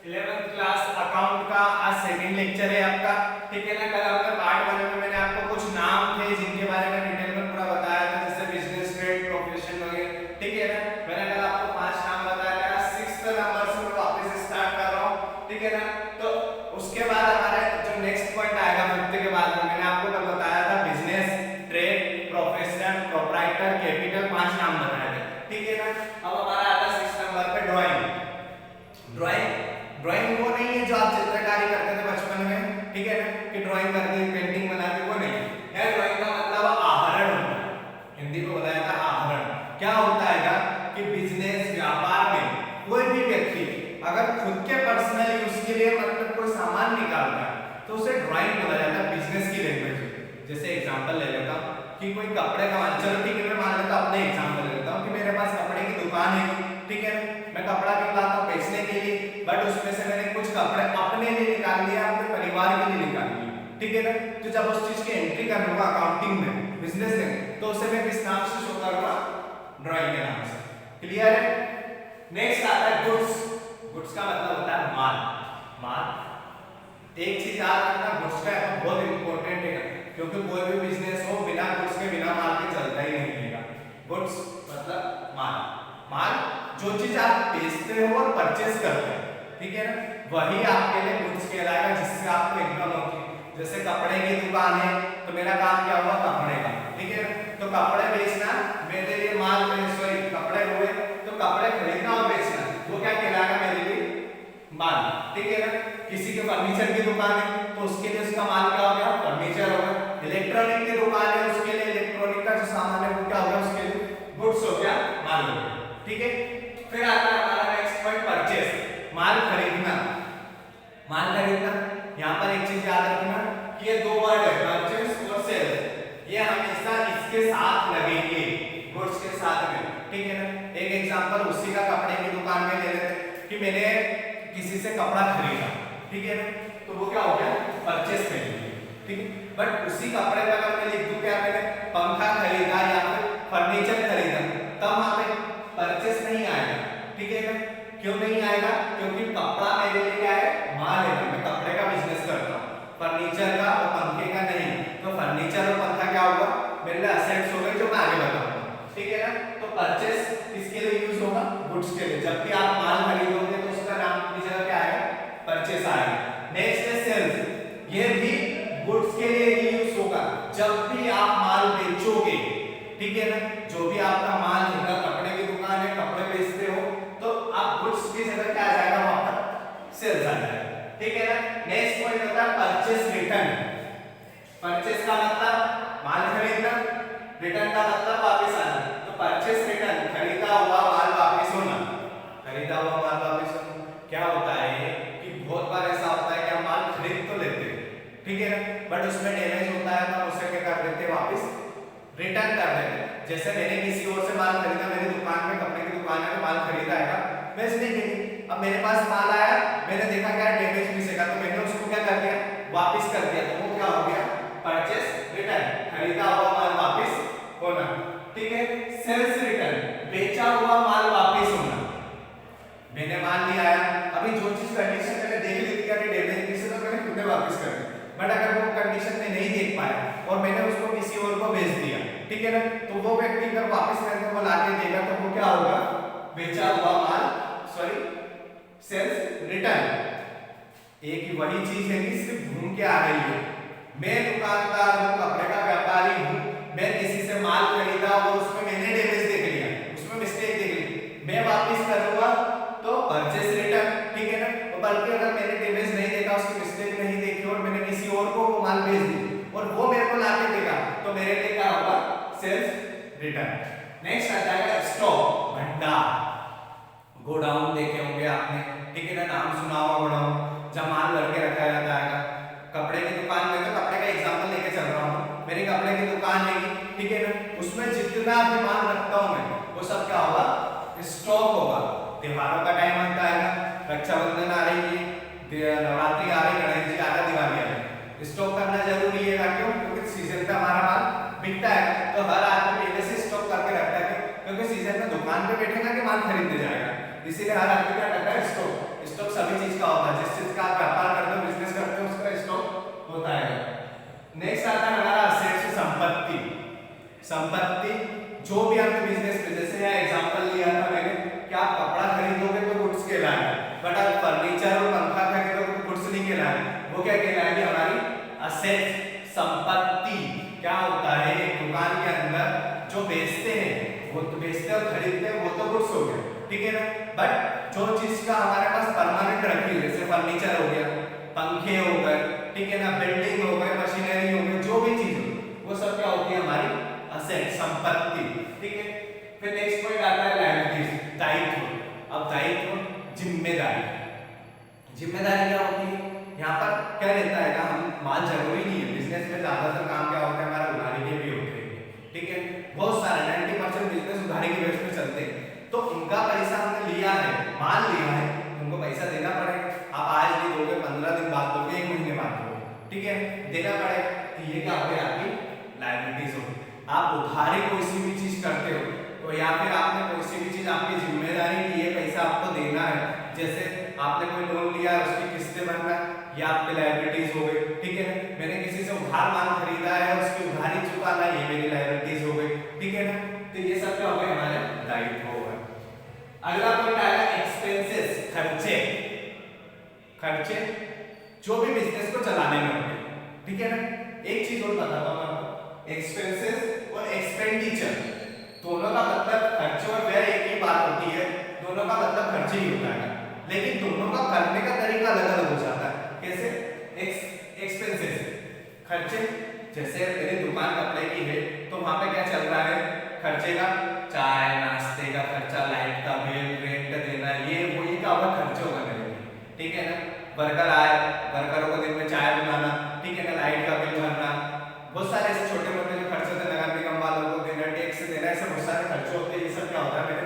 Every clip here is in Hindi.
11th क्लास अकाउंट का आज सेकंड लेक्चर है आपका। ठीक है ना। कल आपका पार्ट 1 में मैंने आपको कुछ नाम थे जिनके बारे में डिटेल में पूरा बताया था, जैसे बिजनेस, ट्रेड, प्रोफेशन वगैरह। ठीक है ना। मैंने कल आपको 5 नाम बताया था। 6th नंबर से मैं वापस स्टार्ट कर रहा हूं। ठीक है ना। तो उसके बाद हमारा जो नेक्स्ट पॉइंट आएगा 5th के बाद में, मैंने आपको कल बताया था business, trade, profession, proprietor, capital, 5 नाम बताए थे। ठीक है ना। अब हमारा आता है 6th नंबर पे ड्राइंग। ड्राइंग वो नहीं है जो आप चित्रकारी करते थे बचपन में। ठीक है ना, कि ड्राइंग करके पेंटिंग बनाते, वो नहीं है। ड्राइंग का मतलब आहरण होता है। हिंदी में बताया था आहरण। क्या होता है कि बिजनेस, व्यापार में कोई भी व्यक्ति अगर खुद के पर्सनल यूज के लिए मतलब कोई सामान निकालता है तो उसे ड्राइंग बोला जाता है बिजनेस की लैंग्वेज में। जैसे एग्जांपल ले लेता हूं कि कोई कपड़े का, चलो ठीक है मैं मान लेता हूं, अपने एग्जांपल ले लेता हूं कि मेरे पास कपड़े की दुकान है। ठीक है, मैं कपड़ा क्यों लाता हूं? बेचने के लिए, बट उसमें से मैंने कुछ कपड़े अपने लिए निकाल लिया, अपने परिवार के लिए निकाल लिया। ठीक है ना। तो जब उस चीज की एंट्री करूंगा अकाउंटिंग में, बिजनेस में, तो उसे मैं किस नाम से शो करूंगा? ड्राइंग के नाम से। क्लियर है। नेक्स्ट आता है गुड्स। गुड्स का मतलब होता है माल। माल एक चीज याद रखना, गुड्स का बहुत इंपॉर्टेंट है, क्योंकि कोई भी बिजनेस हो बिना गुड्स के, बिना माल के चलता ही नहीं है। गुड्स मतलब माल। माल जो चीज आप बेचते हो और परचेस करते हो, ठीक है ना, वही आपके लिए गुड्स कहलाएगा, जिससे आपको इनकम होगी। जैसे कपड़े की दुकान है तो मेरा काम क्या हुआ? कपड़े का। ठीक है ना। तो कपड़े बेचना मेरे लिए माल, सॉरी कपड़े हुए, तो कपड़े खरीदना और बेचना वो क्या कहलाएगा? मेरे लिए माल। ठीक है ना। किसी के फर्नीचर की दुकान है तो उसके लिए उसका माल क्या हो गया? फर्नीचर हो गया। इलेक्ट्रॉनिक की दुकान है, उसके लिए इलेक्ट्रॉनिक का जो सामान है वो क्या हो गया? उसके लिए गुड्स हो गया, माल हो गया। ठीक है। फिर आता है हमारा नेक्स्ट पॉइंट परचेस, माल खरीदना। माल खरीदना, यहां पर एक चीज याद रखना कि ये दो वर्ड है, परचेस और सेल्स। ये हमेशा इसके साथ लगेंगे, गुड्स के साथ में। ठीक है ना। एक एग्जांपल उसी का कपड़े की दुकान में ले लेते कि मैंने किसी से कपड़ा खरीदा। ठीक है ना। तो वो क्या हो गया? परचेस में। ठीक है। बट उसी कपड़े पर अगर मैं लिख दूं क्या, मैंने पंखा खरीदा या फिर फर्नीचर खरीदा, तब वहां पे परचेस नहीं आएगा। ठीक है ना। क्यों नहीं आएगा? क्योंकि कपड़ा मेरे लिए क्या है? माल है। मैं कपड़े का बिजनेस करता हूं, फर्नीचर का और पंखे का नहीं। तो फर्नीचर और पंखा क्या होगा? मेरे लिए असेट्स हो गए, जो मैं आगे बताऊंगा। ठीक है ना। तो परचेस किसके लिए यूज होगा? गुड्स के लिए। जब भी आप माल खरीदोगे तो उसका नाम की जगह क्या आएगा? परचेस आएगा। नेक्स्ट है सेल्स। ये भी गुड्स के लिए ही यूज होगा। जब भी आप माल बेचोगे, ठीक है ना, जो भी आपका माल है, कपड़े की दुकान है, कपड़े बेचते हो, तो आप गुड्स की जगह क्या आ जाएगा? वहां पर सेल्स आ जाएगा। ठीक है ना। नेक्स्ट पॉइंट होता है परचेस रिटर्न। परचेस का मतलब माल खरीदना, रिटर्न का मतलब वापस आना। तो परचेस रिटर्न, खरीदा हुआ माल वापस होना। खरीदा हुआ माल वापस होना क्या होता है कि बहुत बार ऐसा होता है कि हम माल खरीद तो लेते हैं, ठीक है ना, बट उसमें डैमेज होता है तो उसे क्या कर देते हैं? वापस रिटर्न कर देते हैं। जैसे मैंने किसी और से माल खरीदा, मेरी दुकान में, कपड़े की दुकान है, तो माल खरीदा है, बेचने के लिए। अब मेरे पास माल आया, मैंने देखा क्या डैमेज पीस है, तो मैंने उसको क्या कर दिया? वापस कर दिया। तो वो क्या हो गया? परचेस रिटर्न, खरीदा हुआ माल वापस होना। ठीक है। सेल्स रिटर्न, बेचा हुआ माल वापस होना। मैंने माल लिया आया, अभी जो चीज कंडीशन मैंने देख ली थी कि डैमेज पीस है, तो मैंने खुद वापस कर दिया। बट अगर वो कंडीशन में नहीं देख पाया और मैंने उसको किसी और को बेच दिया, ठीक है ना, तो वो व्यक्ति अगर वापस करके वो लाके देगा तो वो क्या होगा? बेचा हुआ माल, सॉरी सेल्स रिटर्न। एक ही वही चीज है कि सिर्फ घूम के आ रही है। मैं दुकानदार हूं, कपड़े का व्यापारी हूं, मैं किसी से माल खरीदा और उसमें मैंने डैमेज देख लिया, उसमें मिस्टेक देख ली, मैं वापस करूंगा तो परचेस रिटर्न। ठीक है ना। तो बल्कि अगर मैंने डैमेज नहीं देखा, उसकी मिस्टेक नहीं देखी और मैंने किसी और को वो माल बेच दी और वो मेरे को लाके देगा, तो मेरे लिए क्या होगा? Sales return. नेक्स्ट आ जाएगा स्टॉक, भंडार। गोडाउन देखे होंगे आपने, ठीक है ना, नाम सुना होगा गोडाउन, जब माल भर के रखा जाता है। कपड़े की दुकान में, तो कपड़े का एग्जांपल लेके चल रहा हूं, मेरी कपड़े की दुकान है, ठीक है ना, उसमें जितना भी माल रखता हूं मैं, वो सब क्या होगा? स्टॉक होगा। त्योहारों का टाइम आता है ना, रक्षाबंधन आ रही है, नवरात्रि आ रही, गणेश जी आ रहा, दिवाली आ रही, स्टॉक करना जरूरी है। क्यों? क्योंकि सीजन पे हमारा माल बिकता है, तो हर आदमी पहले से स्टॉक करके रखता है, क्योंकि सीजन में दुकान पे बैठेगा कि माल खरीदने जाएगा, इसीलिए हर आदमी क्या करता है? स्टॉक। स्टॉक सभी चीज का होता वो क्या कहलाएगी हमारी असेट, संपत्ति। क्या होता है एक दुकान के अंदर जो बेचते हैं, वो तो बेचते और खरीदते हैं, वो तो गुड्स हो गया, ठीक है ना। बट जो चीज का हमारे पास परमानेंट रखी हुई, जैसे फर्नीचर हो गया, पंखे हो गए, ठीक है ना, बिल्डिंग हो गए, मशीनरी हो गई, जो भी चीज हो, वो सब क्या होती है हमारी असेट, संपत्ति, ठीक है। फिर नेक्स्ट पॉइंट आता है लायबिलिटीज, दायित्व। अब दायित्व, जिम्मेदारी। जिम्मेदारी क्या होती है, यहाँ पर क्या रहता है, हम माल जरूरी नहीं है, बिजनेस में ज्यादातर काम क्या होता है हमारा उधारी के भी होते हैं, ठीक है। बहुत सारे 90% बिजनेस उधारी के बेस पे चलते हैं, तो इनका पैसा हमने लिया है, माल लिया है, उनको पैसा देना पड़ेगा। आप आज नहीं दोगे, 15 दिन बाद दोगे, 1 महीने बाद दोगे, ठीक है, देना पड़ेगा। तो ये क्या हो गई आपकी लायबिलिटीज हो। आप उधारी कोई सी भी चीज करते हो, तो या फिर आपने कोई सी भी चीज, आपकी जिम्मेदारी की ये पैसा आपको देना है, जैसे आपने कोई लोन लिया है, उसकी किस्तें भरना है, ये आपकी लायबिलिटीज हो गई, ठीक है। मैंने किसी से उधार माल खरीदा है, उसकी उधारी चुकाना, ये मेरी लायबिलिटीज हो गई, ठीक है ना। तो ये सब क्या हो गए हमारे दायित्व हो गए। अगला पॉइंट आएगा एक्सपेंसेस, खर्चे। खर्चे जो भी बिजनेस को चलाने में होते हैं, ठीक है ना। एक चीज और बताता हूं आपको, एक्सपेंसेस और एक्सपेंडिचर दोनों का मतलब, खर्चे और व्यय एक ही बात होती है, दोनों का मतलब खर्चे ही होता है, लेकिन दोनों का करने का तरीका अलग अलग हो जाता है। कैसे? एक्सपेंसेस, खर्चे, जैसे मेरी दुकान कपड़े की है, तो वहां पे क्या चल रहा है खर्चे का, चाय नाश्ते का खर्चा, लाइट का बिल, रेंट देना, ये वो, ये क्या होगा खर्चे होगा मेरे लिए, ठीक है ना। वर्कर आए, वर्करों को दिन में चाय बनाना, ठीक है ना, लाइट का बिल भरना, बहुत सारे ऐसे छोटे मोटे जो खर्चे थे, नगर निगम वालों को देना, टैक्स देना, ऐसे बहुत सारे खर्चे होते हैं। ये सब क्या होता है मेरे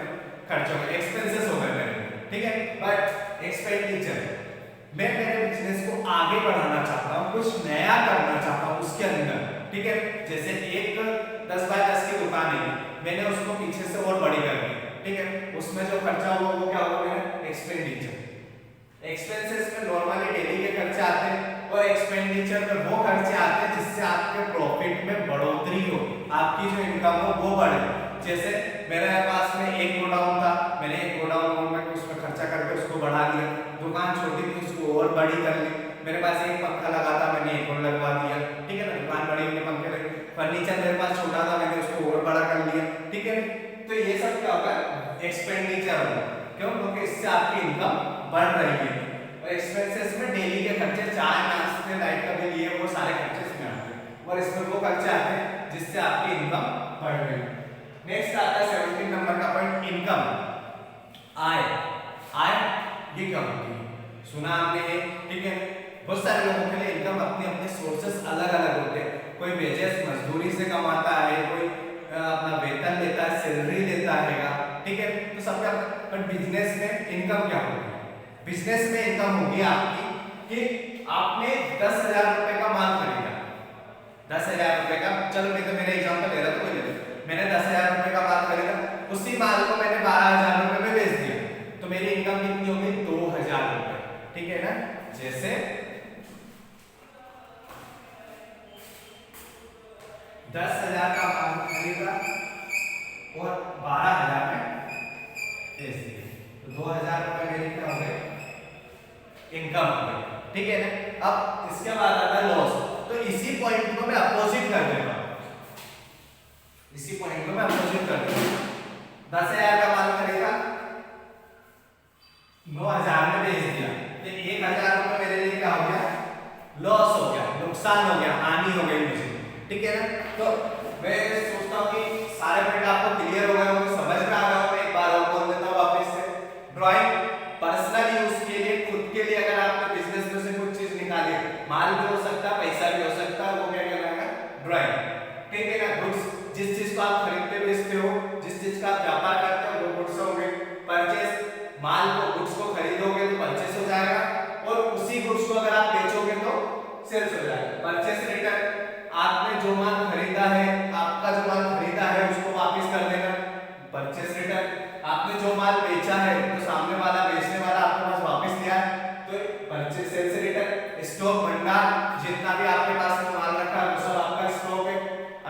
खर्चों में, एक्सपेंसेस हो गए मेरे, ठीक है। बट एक्सपेंडिचर, मैं मेरे बिजनेस को आगे बढ़ाना चाहता हूँ, कुछ नया करना चाहता हूँ उसके अंदर, ठीक है। जैसे एक 10 बाय 10 की दुकान है, मैंने उसको पीछे से और बड़ी कर दी, ठीक है, उसमें जो खर्चा हुआ वो क्या होगा मेरा एक्सपेंडिचर। एक्सपेंसेस में नॉर्मली डेली के खर्चे आते हैं, और एक्सपेंडिचर में वो खर्चे आते हैं जिससे आपके प्रॉफिट में बढ़ोतरी हो, आपकी जो इनकम हो वो बढ़े। जैसे मेरे पास में एक गोडाउन था, मैंने एक गोडाउन में उसमें खर्चा करके उसको बढ़ा दिया, दुकान छोटी थी उसको और बड़ी कर ली, मेरे पास एक पंखा लगा था, मैंने एक और लगवा दिया, ठीक है ना, दुकान बड़ी हुई, पंखे लगे। फर्नीचर मेरे पास छोटा था, मैंने उसको और बड़ा कर लिया, ठीक है। तो ये सब क्या होगा एक्सपेंडिचर होगा, क्यों? क्योंकि इससे आपकी इनकम बढ़ रही है। और एक्सपेंसेस में डेली के खर्चे, चाय नाश्ते, लाइट का बिल, ये वो सारे खर्चे इसमें आते हैं, और इसमें वो खर्चे आते हैं जिससे आपकी इनकम बढ़ रही है। नेक्स्ट आता है 17 नंबर का पॉइंट, इनकम, आय। आय ये क्या होती है, सुना आपने, ठीक है। बहुत सारे लोगों के लिए इनकम अपने अपने सोर्सेस अलग अलग होते हैं, कोई वेजेस मजदूरी से कमाता है, कोई अपना वेतन लेता है, सैलरी लेता है, ठीक है। तो सबका, पर बिजनेस में इनकम क्या होगी? बिजनेस में इनकम होगी आपकी कि आपने 10,000 रुपए का माल खरीदा, 10,000 रुपए का, चलो मैं तो मेरे एग्जांपल ले रहा हूं, मैंने 10,000 रुपए का माल खरीदा, उसी माल को मैंने 12,000 रुपए में बेच दिया, तो मेरी इनकम कितनी हो गई 2,000 रुपए, ठीक है ना। जैसे 10,000 का माल खरीदा और 12,000 में बेच दिया, तो 2,000 रुपए मेरी क्या हो गए इनकम हो गई, ठीक है ना। अब इसके बाद आता है लॉस, तो इसी पॉइंट को मैं अपोजिट कर देता हूं, इसी पॉइंट को मैं अपोजिट कर देता हूं। 10,000 का माल खरीदा, 9,000 में बेच दिया, तो 1,000 रुपए मेरे लिए क्या हो गया लॉस हो गया, नुकसान हो गया, हानि हो गई मुझे, ठीक है ना। तो मैं सोचता हूं कि सारे पॉइंट आपको क्लियर हो गए होंगे, समझ में आ गया होगा। एक बार और बोल देता हूं वापस से, ड्राइंग पर्सनल यूज के लिए, खुद के लिए, अगर आपने बिजनेस में से कुछ चीज निकाली, माल भी हो सकता है, पैसा भी हो सकता है, वो क्या कहलाएगा ड्राइंग, ठीक है ना। गुड्स, जिस चीज को आप खरीदते बेचते हो, जिस चीज का आप व्यापार करते हो, वो गुड्स हो गए। परचेस, माल को, गुड्स को खरीदोगे तो परचेस हो जाएगा, और उसी गुड्स को अगर आप बेचोगे तो सेल्स हो जाएगा। परचेस रिटर्न, आपने जो माल खरीदा है, आपका जो माल खरीदा है उसको वापस कर देना, परचेस रिटर्न। आपने जो माल बेचा है तो सामने वाला, बेचने वाला आपके पास वापस लिया, तो परचेस सेल्स रिटर्न। स्टॉक, भंडार, जितना भी आपके पास में माल रखा है वो सब आपका स्टॉक है।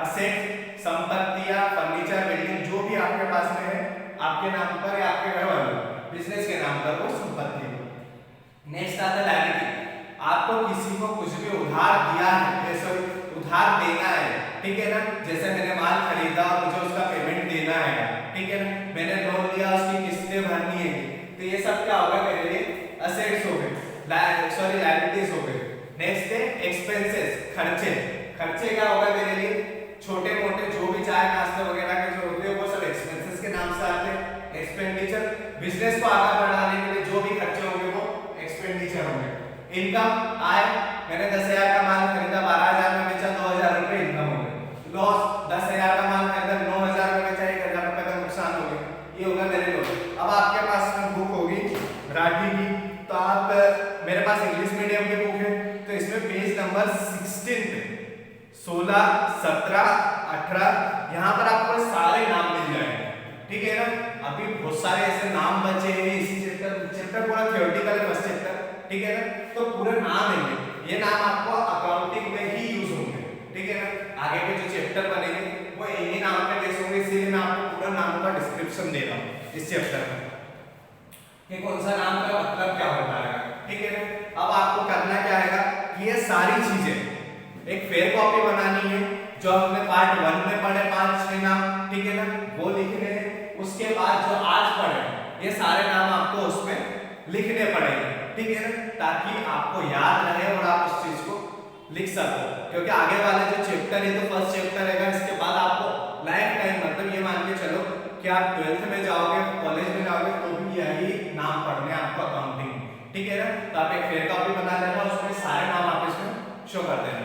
असेट, संपत्तियां, फर्नीचर, बिल्डिंग, जो भी आपके पास में है, आपके नाम पर या आपके घर वालों बिजनेस के नाम पर वो संपत्ति है। नेक्स्ट आता है लायबिलिटी, आपको किसी को कुछ भी उधार दिया है, सॉरी उधार देना है, ठीक है ना, जैसे मैंने माल खरीदा और मुझे उसका पेमेंट देना है, ठीक है ना, मैंने लोन लिया उसकी किस्तें भरनी है, तो ये सब क्या होगा मेरे लिए असेट्स हो गए, सॉरी लायबिलिटीज हो गए। नेक्स्ट है एक्सपेंसेस, खर्चे। खर्चे क्या होगा मेरे लिए, छोटे मोटे जो भी चाय नाश्ते वगैरह के जो होते हैं वो सब एक्सपेंसेस के नाम से आते हैं। एक्सपेंडिचर, बिजनेस को आगे बढ़ाने के लिए जो भी खर्चे होंगे वो एक्सपेंडिचर होंगे। इनकम, आय, मैंने 10,000 का माल खरीदा, 12,000 में बेचा, 2,000 रुपए इनकम हो गए। लॉस, 10,000 का माल खरीदा, 9,000 में बेचा, 1,000 रुपए का नुकसान हो गया, ये होगा मेरे लॉस। अब आपके पास में बुक होगी राठी की, तो आप, मेरे पास इंग्लिश मीडियम की बुक है, तो इसमें पेज नंबर 16 पे 16, 17, 18 यहाँ पर आपको सारे नाम मिल जाएंगे, ठीक है ना। अभी बहुत सारे ऐसे नाम बचे हैं इसी चैप्टर पूरा थ्योरेटिकल है फर्स्ट चैप्टर, ठीक है ना, तो पूरे नाम है, ये नाम आपको अकाउंटिंग में ही यूज होंगे, ठीक है ना। आगे के जो चैप्टर बनेंगे वो इन्हीं नाम पे बेस होंगे, इसीलिए मैं आपको पूरा नाम का डिस्क्रिप्शन दे रहा हूँ इस चैप्टर में कि कौन सा नाम का मतलब क्या होता है, ठीक है ना। अब आपको करना क्या है कि ये सारी चीजें एक फेयर कॉपी बनानी है, जो हमने पार्ट 1 में पढ़े 5-6 नाम, ठीक है ना, वो लिखने हैं। उसके बाद जो आज पढ़े ये सारे नाम आपको उसमें लिखने पड़ेंगे, ठीक है ना, ताकि आपको याद रहे और आप उस चीज को लिख सको, क्योंकि आगे वाले जो चैप्टर है तो फर्स्ट चैप्टर रहेगा, इसके बाद आपको लाइफ टाइम, मतलब ये मान के चलो कि आप 12th में जाओगे, कॉलेज में जाओगे, तो भी यही नाम पढ़ने आपको अकाउंटिंग, ठीक है ना। तो आप एक फेयर कॉपी बना लेना, उसमें सारे नाम आप इसमें शो कर देना।